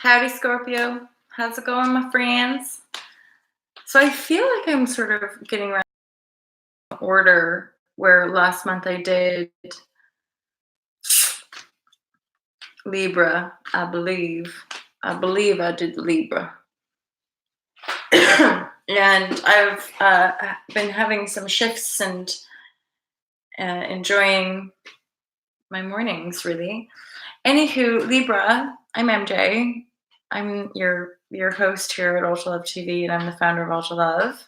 Howdy, Scorpio. How's it going, my friends? So I feel like I'm sort of getting around order where last month I did Libra, I believe. I believe I did Libra. And I've been having some shifts and enjoying my mornings, really. Anywho, Libra, I'm MJ. I'm your host here at Ultra Love TV, and I'm the founder of Ultra Love.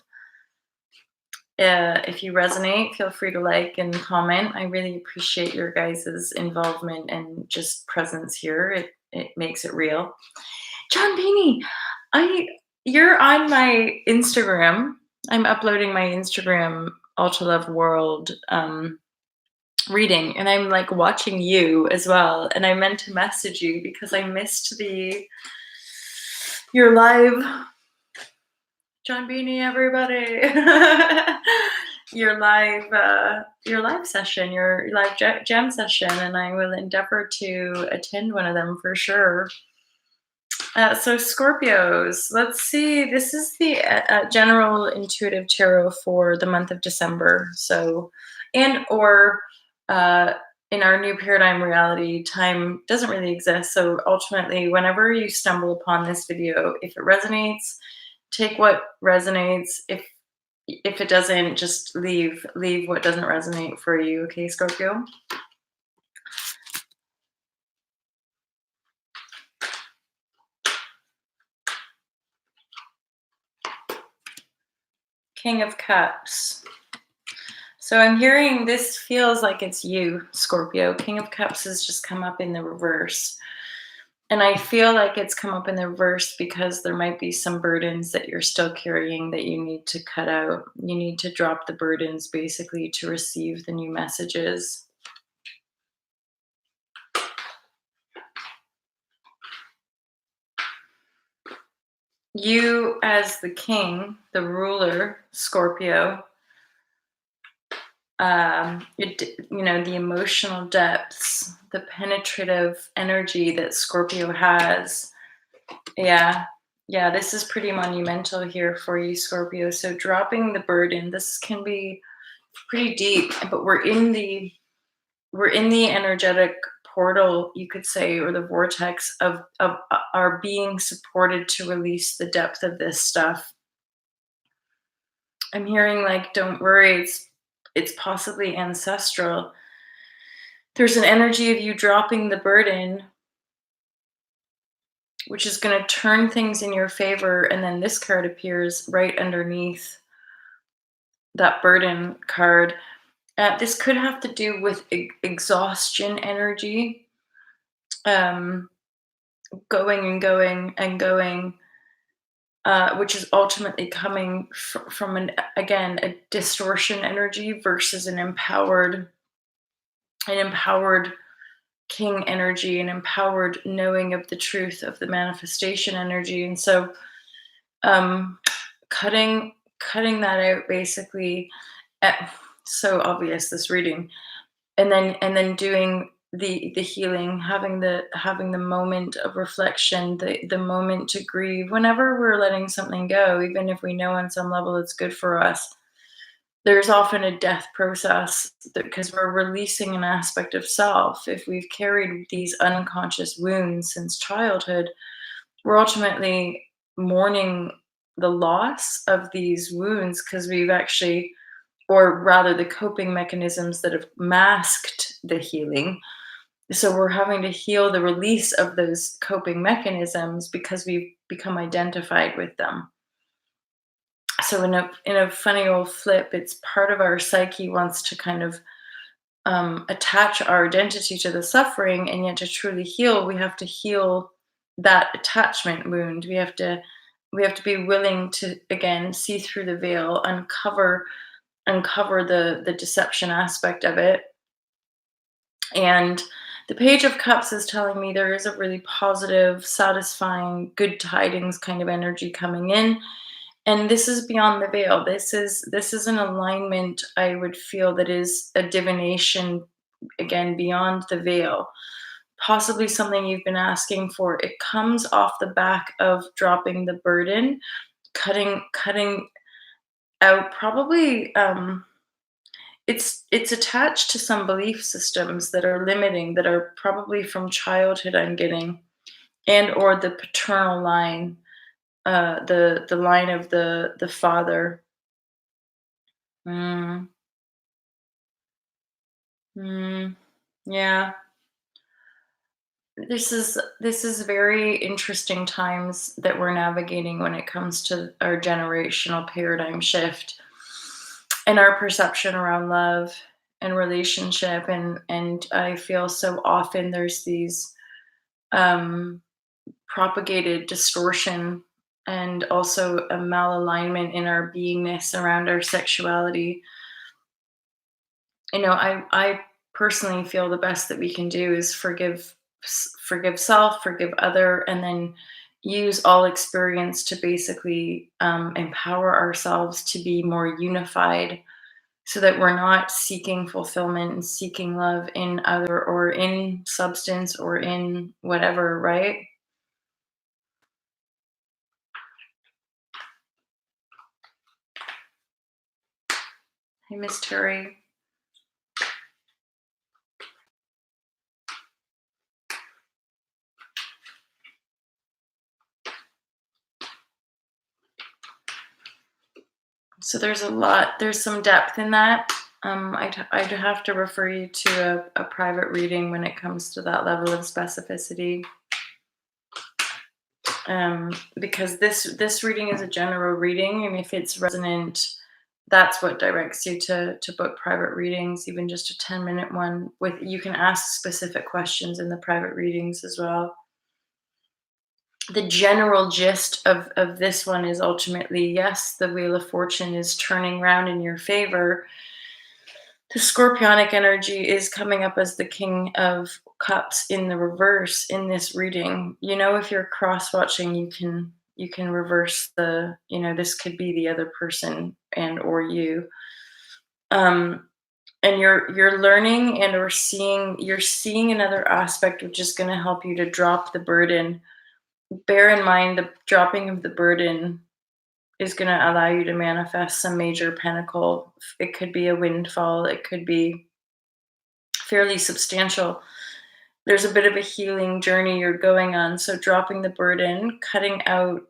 If you resonate, feel free to like and comment. I really appreciate your guys' involvement and just presence here. It makes it real. John Beanie, you're on my Instagram. I'm uploading my Instagram Ultra Love World reading, and I'm like watching you as well. And I meant to message you because I missed your live. John Beanie, everybody. your live session, your live jam session, and I will endeavor to attend one of them for sure. So Scorpios, let's see. This is the general intuitive tarot for the month of December. So, or in our new paradigm reality, time doesn't really exist. So ultimately, whenever you stumble upon this video, if it resonates, take what resonates. If it doesn't, just leave what doesn't resonate for you. Okay, Scorpio? King of Cups. So I'm hearing this feels like it's you, Scorpio. King of Cups has just come up in the reverse. And I feel like it's come up in the reverse because there might be some burdens that you're still carrying that you need to cut out. You need to drop the burdens basically to receive the new messages. You as the king, the ruler, Scorpio, the emotional depths, the penetrative energy that Scorpio has. Yeah, this is pretty monumental here for you, Scorpio. So dropping the burden, this can be pretty deep, but we're in the energetic portal, you could say, or the vortex of our being supported to release the depth of this stuff. I'm hearing like, don't worry, it's possibly ancestral. There's an energy of you dropping the burden, which is going to turn things in your favor. And then this card appears right underneath that burden card. This could have to do with exhaustion energy, going and going and going, which is ultimately coming from a distortion energy versus an empowered king energy, an empowered knowing of the truth of the manifestation energy. And so cutting that out basically. So obvious, this reading, and then doing the healing, having the moment of reflection, the moment to grieve. Whenever we're letting something go, even if we know on some level it's good for us, there's often a death process because we're releasing an aspect of self. If we've carried these unconscious wounds since childhood, we're ultimately mourning the loss of these wounds because we've actually, or rather the coping mechanisms that have masked the healing. So we're having to heal the release of those coping mechanisms because we've become identified with them. So in a funny old flip, it's part of our psyche wants to kind of attach our identity to the suffering, and yet to truly heal, we have to heal that attachment wound. We have to be willing to, again, see through the veil, uncover the deception aspect of it. And the Page of Cups is telling me there is a really positive, satisfying, good tidings kind of energy coming in. And this is beyond the veil. This is an alignment, I would feel, that is a divination, again, beyond the veil. possibly something you've been asking for. It comes off the back of dropping the burden, cutting out probably it's attached to some belief systems that are limiting, that are probably from childhood, I'm getting, and or the paternal line, the line of the father. Mm, mm, yeah. This is very interesting times that we're navigating when it comes to our generational paradigm shift and our perception around love and relationship, and I feel so often there's these um propagated distortion and also a malalignment in our beingness around our sexuality. I personally feel the best that we can do is forgive self, forgive other, and then use all experience to basically empower ourselves to be more unified, so that we're not seeking fulfillment and seeking love in other or in substance or in whatever, right? Hey, Miss Terry. So there's some depth in that. I'd have to refer you to a private reading when it comes to that level of specificity, because this reading is a general reading, and if it's resonant, that's what directs you to book private readings, even just a 10-minute one. With you can ask specific questions in the private readings as well. The general gist of this one is ultimately, yes, the Wheel of Fortune is turning round in your favor. The scorpionic energy is coming up as the King of Cups in the reverse in this reading. If you're cross watching, you can reverse this could be the other person and or you. Um and you're learning and or seeing you're seeing another aspect which is going to help you to drop the burden. Bear in mind the dropping of the burden is going to allow you to manifest some major pinnacle. It could be a windfall, it could be fairly substantial. There's a bit of a healing journey you're going on. So, dropping the burden, cutting out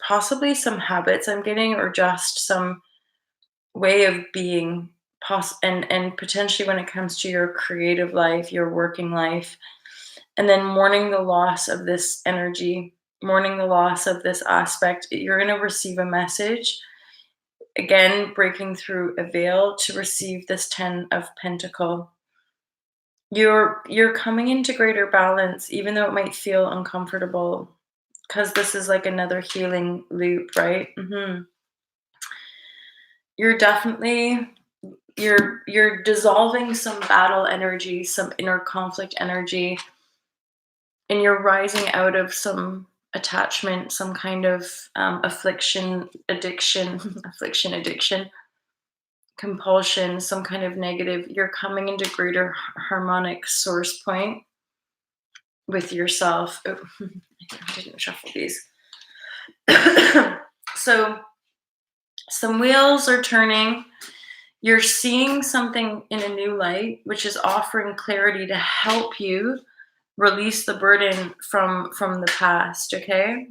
possibly some habits I'm getting, or just some way of being, and potentially when it comes to your creative life, your working life, and then mourning the loss of this energy, mourning the loss of this aspect. You're going to receive a message. Again, breaking through a veil to receive this 10 of Pentacle. You're coming into greater balance, even though it might feel uncomfortable, because this is like another healing loop, right? You're definitely you're dissolving some battle energy, some inner conflict energy, and you're rising out of some attachment, some kind of affliction, addiction, affliction, addiction, compulsion, some kind of negative. You're coming into greater harmonic source point with yourself. Oh, I didn't shuffle these. So some wheels are turning. You're seeing something in a new light, which is offering clarity to help you release the burden from the past. Okay.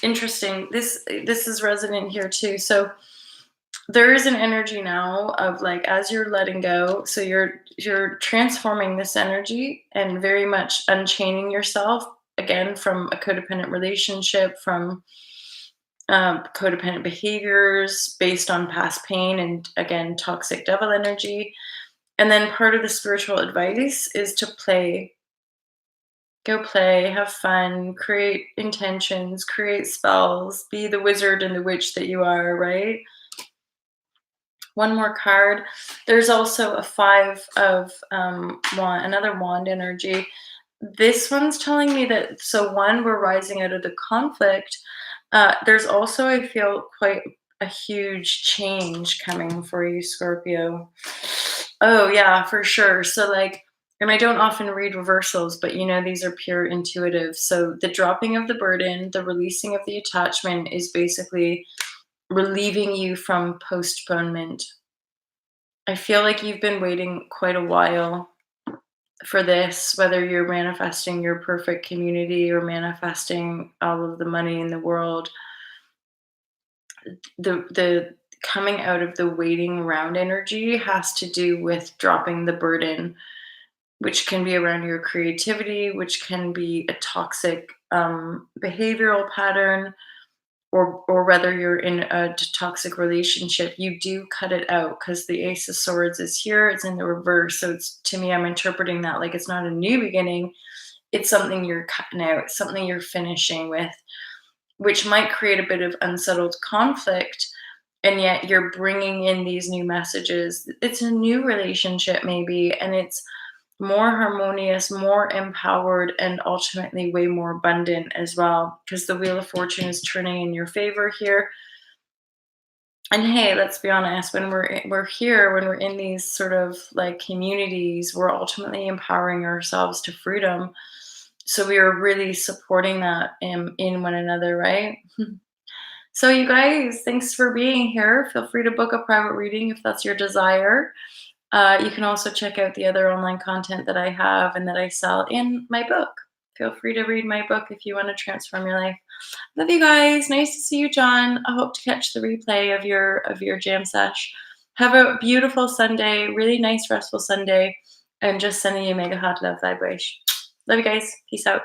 Interesting. This is resonant here too. So there is an energy now of, like, as you're letting go, so you're transforming this energy and very much unchaining yourself again from a codependent relationship, from codependent behaviors based on past pain, and again toxic devil energy. And then part of the spiritual advice is to play. Go play, have fun, create intentions, create spells, be the wizard and the witch that you are, right? One more card. There's also a 5 of wand, another wand energy. This one's telling me that, so one, we're rising out of the conflict. There's also, I feel, quite a huge change coming for you, Scorpio. Oh yeah, for sure. So, like, And I don't often read reversals, but these are pure intuitive. So the dropping of the burden, the releasing of the attachment is basically relieving you from postponement. I feel like you've been waiting quite a while for this, whether you're manifesting your perfect community or manifesting all of the money in the world. The coming out of the waiting around energy has to do with dropping the burden, which can be around your creativity, which can be a toxic behavioral pattern, or whether you're in a toxic relationship. You do cut it out because the Ace of Swords is here, it's in the reverse. So it's, to me, I'm interpreting that like it's not a new beginning, it's something you're cutting out, something you're finishing with, which might create a bit of unsettled conflict. And yet you're bringing in these new messages. It's a new relationship, maybe, and it's more harmonious, more empowered, and ultimately way more abundant as well, because the Wheel of Fortune is turning in your favor here. And hey, let's be honest, when we're here, when we're in these sort of like communities, we're ultimately empowering ourselves to freedom. So we are really supporting that in one another, right? So you guys, thanks for being here. Feel free to book a private reading if that's your desire. You can also check out the other online content that I have and that I sell in my book. Feel free to read my book if you want to transform your life. Love you guys. Nice to see you, John. I hope to catch the replay of your jam sesh. Have a beautiful Sunday, really nice, restful Sunday, and just sending you mega hot love vibration. Love you guys. Peace out.